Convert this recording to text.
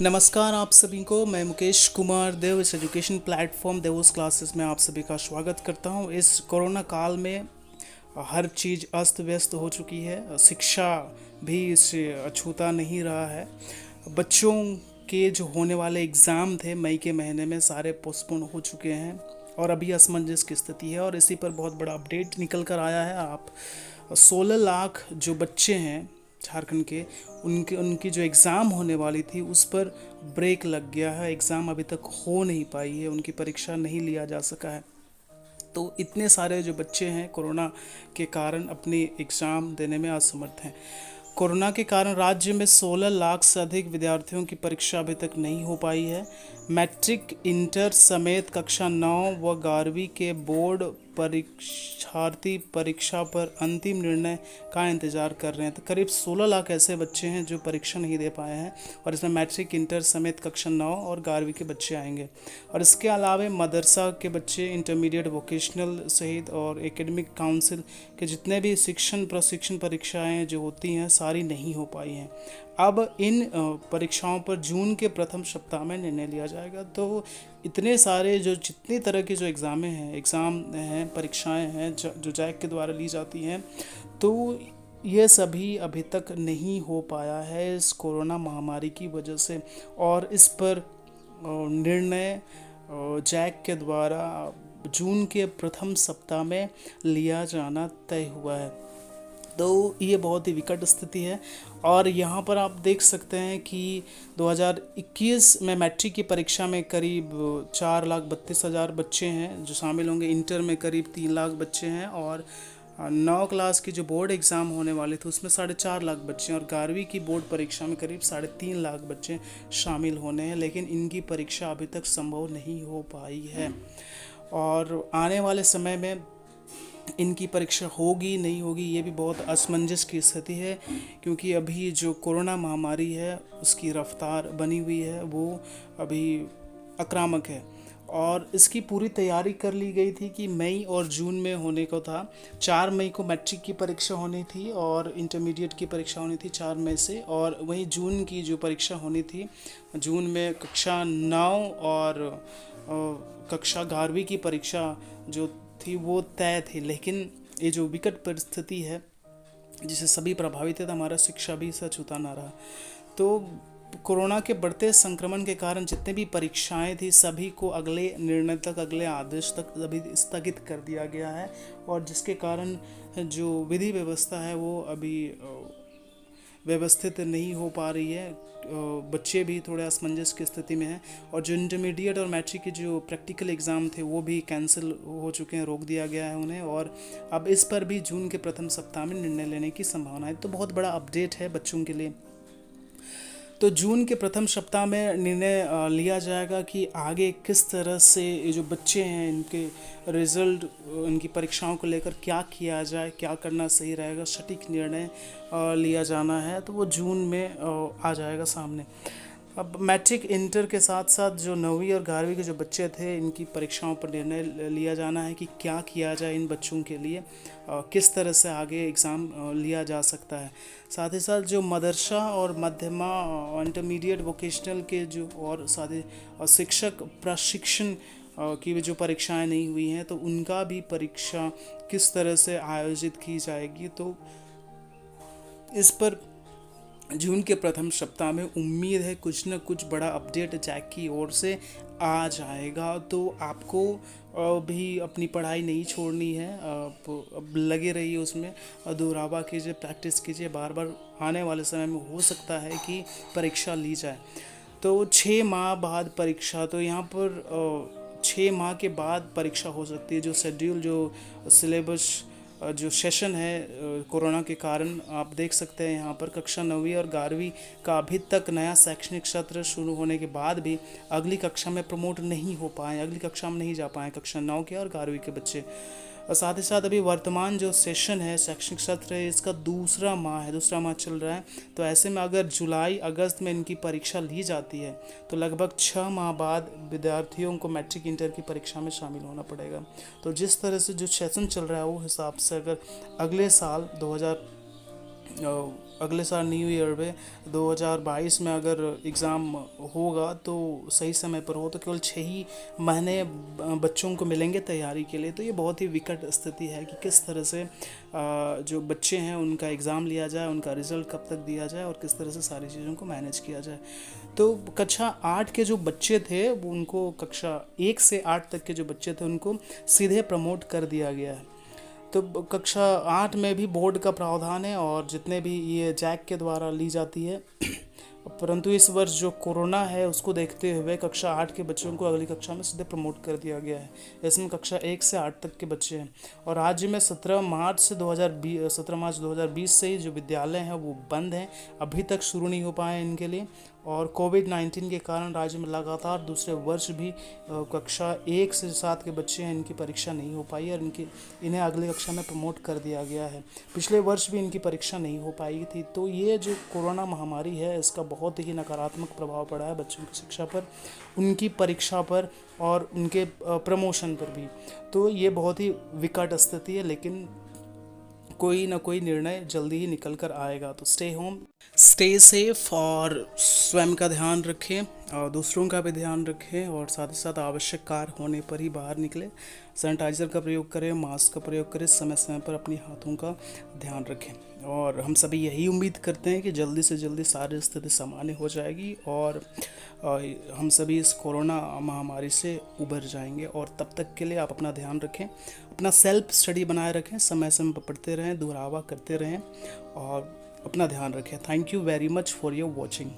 नमस्कार आप सभी को। मैं मुकेश कुमार देव इस एजुकेशन प्लेटफॉर्म देवोस क्लासेस में आप सभी का स्वागत करता हूं। इस कोरोना काल में हर चीज़ अस्त व्यस्त हो चुकी है। शिक्षा भी इससे अछूता नहीं रहा है। बच्चों के जो होने वाले एग्ज़ाम थे मई के महीने में सारे पोस्टपोन हो चुके हैं और अभी असमंजस की स्थिति है और इसी पर बहुत बड़ा अपडेट निकल कर आया है। आप 16 लाख जो बच्चे हैं झारखंड के, उनके उनकी जो एग्ज़ाम होने वाली थी उस पर ब्रेक लग गया है। एग्ज़ाम अभी तक हो नहीं पाई है, उनकी परीक्षा नहीं लिया जा सका है। तो इतने सारे जो बच्चे हैं कोरोना के कारण अपनी एग्ज़ाम देने में असमर्थ हैं। कोरोना के कारण राज्य में 16 लाख से अधिक विद्यार्थियों की परीक्षा अभी तक नहीं हो पाई है। मैट्रिक, इंटर समेत कक्षा 9 व 11वीं के बोर्ड परीक्षार्थी परीक्षा पर अंतिम निर्णय का इंतज़ार कर रहे हैं। तो करीब 16 लाख ऐसे बच्चे हैं जो परीक्षा नहीं दे पाए हैं और इसमें मैट्रिक, इंटर समेत कक्षा 9 और 11वीं के बच्चे आएंगे। और इसके अलावा मदरसा के बच्चे, इंटरमीडिएट, वोकेशनल सहित और एकेडमिक काउंसिल के जितने भी शिक्षण प्रशिक्षण परीक्षाएं जो होती हैं सारी नहीं हो पाई हैं। अब इन परीक्षाओं पर जून के प्रथम सप्ताह में निर्णय लिया जाएगा। तो इतने सारे जो जितनी तरह के जो एग्ज़ाम हैं, परीक्षाएं हैं जो जैक के द्वारा ली जाती हैं, तो ये सभी अभी तक नहीं हो पाया है इस कोरोना महामारी की वजह से। और इस पर निर्णय जैक के द्वारा जून के प्रथम सप्ताह में लिया जाना तय हुआ है। तो ये बहुत ही विकट स्थिति है। और यहाँ पर आप देख सकते हैं कि 2021 में मैट्रिक की परीक्षा में करीब 4,32,000 बच्चे हैं जो शामिल होंगे। इंटर में करीब 3 लाख बच्चे हैं और 9 क्लास की जो बोर्ड एग्ज़ाम होने वाले थे उसमें 4.5 लाख बच्चे हैं और 11वीं की बोर्ड परीक्षा में करीब 3.5 लाख बच्चे शामिल होने हैं। लेकिन इनकी परीक्षा अभी तक संभव नहीं हो पाई है और आने वाले समय में इनकी परीक्षा होगी नहीं होगी ये भी बहुत असमंजस की स्थिति है, क्योंकि अभी जो कोरोना महामारी है उसकी रफ्तार बनी हुई है वो अभी आक्रामक है। और इसकी पूरी तैयारी कर ली गई थी कि मई और जून में होने को था। 4 मई को मैट्रिक की परीक्षा होनी थी और इंटरमीडिएट की परीक्षा होनी थी 4 मई से, और वहीं जून की जो परीक्षा होनी थी जून में कक्षा 9 और कक्षा 11वीं की परीक्षा जो थी वो तय थी। लेकिन ये जो विकट परिस्थिति है जिससे सभी प्रभावित है, तो हमारा शिक्षा भी इससे छूता ना रहा। तो कोरोना के बढ़ते संक्रमण के कारण जितने भी परीक्षाएं थी सभी को अगले निर्णय तक, अगले आदेश तक अभी स्थगित कर दिया गया है और जिसके कारण जो विधि व्यवस्था है वो अभी व्यवस्थित नहीं हो पा रही है। बच्चे भी थोड़े असमंजस की स्थिति में हैं और जो इंटरमीडिएट और मैट्रिक के जो प्रैक्टिकल एग्ज़ाम थे वो भी कैंसिल हो चुके हैं, रोक दिया गया है उन्हें। और अब इस पर भी जून के प्रथम सप्ताह में निर्णय लेने की संभावना है। तो बहुत बड़ा अपडेट है बच्चों के लिए। तो जून के प्रथम सप्ताह में निर्णय लिया जाएगा कि आगे किस तरह से ये जो बच्चे हैं इनके रिज़ल्ट, इनकी परीक्षाओं को लेकर क्या किया जाए, क्या करना सही रहेगा, सटीक निर्णय लिया जाना है। तो वो जून में आ जाएगा सामने। अब मैट्रिक, इंटर के साथ साथ जो 9वीं और 11वीं के जो बच्चे थे इनकी परीक्षाओं पर निर्णय लिया जाना है कि क्या किया जाए इन बच्चों के लिए, किस तरह से आगे एग्ज़ाम लिया जा सकता है। साथ ही साथ जो मदरसा और मध्यमा, इंटरमीडिएट, वोकेशनल के जो और साथ ही शिक्षक प्रशिक्षण की जो परीक्षाएं नहीं हुई हैं तो उनका भी परीक्षा किस तरह से आयोजित की जाएगी। तो इस पर जून के प्रथम सप्ताह में उम्मीद है कुछ न कुछ बड़ा अपडेट जैक की ओर से आ जाएगा। तो आपको भी अपनी पढ़ाई नहीं छोड़नी है, आप अब लगे रहिए उसमें, दोहरावा कीजिए, प्रैक्टिस कीजिए, बार बार आने वाले समय में हो सकता है कि परीक्षा ली जाए। तो 6 माह बाद परीक्षा, तो यहाँ पर 6 माह के बाद परीक्षा हो सकती है। जो शेड्यूल, जो सिलेबस, जो सेशन है कोरोना के कारण आप देख सकते हैं यहाँ पर कक्षा 9वीं और 11वीं का अभी तक नया शैक्षणिक सत्र शुरू होने के बाद भी अगली कक्षा में प्रमोट नहीं हो पाए, अगली कक्षा में नहीं जा पाए कक्षा 9 के और 11वीं के बच्चे। और साथ ही साथ अभी वर्तमान जो सेशन है, शैक्षणिक सत्र है, इसका दूसरा माह चल रहा है। तो ऐसे में अगर जुलाई अगस्त में इनकी परीक्षा ली जाती है तो लगभग 6 माह बाद विद्यार्थियों को मैट्रिक, इंटर की परीक्षा में शामिल होना पड़ेगा। तो जिस तरह से जो सेशन चल रहा है वो हिसाब से अगर अगले साल अगले साल न्यू ईयर में 2022 में अगर एग्ज़ाम होगा तो सही समय पर हो तो केवल 6 ही महीने बच्चों को मिलेंगे तैयारी के लिए। तो ये बहुत ही विकट स्थिति है कि किस तरह से जो बच्चे हैं उनका एग्ज़ाम लिया जाए, उनका रिज़ल्ट कब तक दिया जाए और किस तरह से सारी चीज़ों को मैनेज किया जाए। तो कक्षा 8 के जो बच्चे थे उनको कक्षा 1 से 8 तक के जो बच्चे थे उनको सीधे प्रमोट कर दिया गया है। तो कक्षा 8 में भी बोर्ड का प्रावधान है और जितने भी ये जैक के द्वारा ली जाती है परंतु इस वर्ष जो कोरोना है उसको देखते हुए कक्षा 8 के बच्चों को अगली कक्षा में सीधे प्रमोट कर दिया गया है। इसमें कक्षा 1 से 8 तक के बच्चे हैं और राज्य में 17 मार्च 2020 से ही जो विद्यालय हैं वो बंद हैं, अभी तक शुरू नहीं हो पाए इनके लिए। और कोविड-19 के कारण राज्य में लगातार दूसरे वर्ष भी कक्षा 1 से 7 के बच्चे हैं, इनकी परीक्षा नहीं हो पाई और इन्हें अगली कक्षा में प्रमोट कर दिया गया है। पिछले वर्ष भी इनकी परीक्षा नहीं हो पाई थी। तो ये जो कोरोना महामारी है इसका बहुत ही नकारात्मक प्रभाव पड़ा है बच्चों की शिक्षा पर, उनकी परीक्षा पर और उनके प्रमोशन पर भी। तो ये बहुत ही विकट स्थिति है, लेकिन कोई ना कोई निर्णय जल्दी ही निकल कर आएगा। तो स्टे होम, स्टे सेफ और स्वयं का ध्यान रखें और दूसरों का भी ध्यान रखें और साथ ही साथ आवश्यक कार्य होने पर ही बाहर निकलें। सैनिटाइज़र का प्रयोग करें, मास्क का प्रयोग करें, समय समय पर अपनी हाथों का ध्यान रखें। और हम सभी यही उम्मीद करते हैं कि जल्दी से जल्दी सारी स्थिति सामान्य हो जाएगी और हम सभी इस कोरोना महामारी से उबर जाएंगे। और तब तक के लिए आप अपना ध्यान रखें, अपना सेल्फ स्टडी बनाए रखें, समय समय पर पढ़ते रहें, दोहरावा करते रहें और अपना ध्यान रखें। Thank you very much for your watching.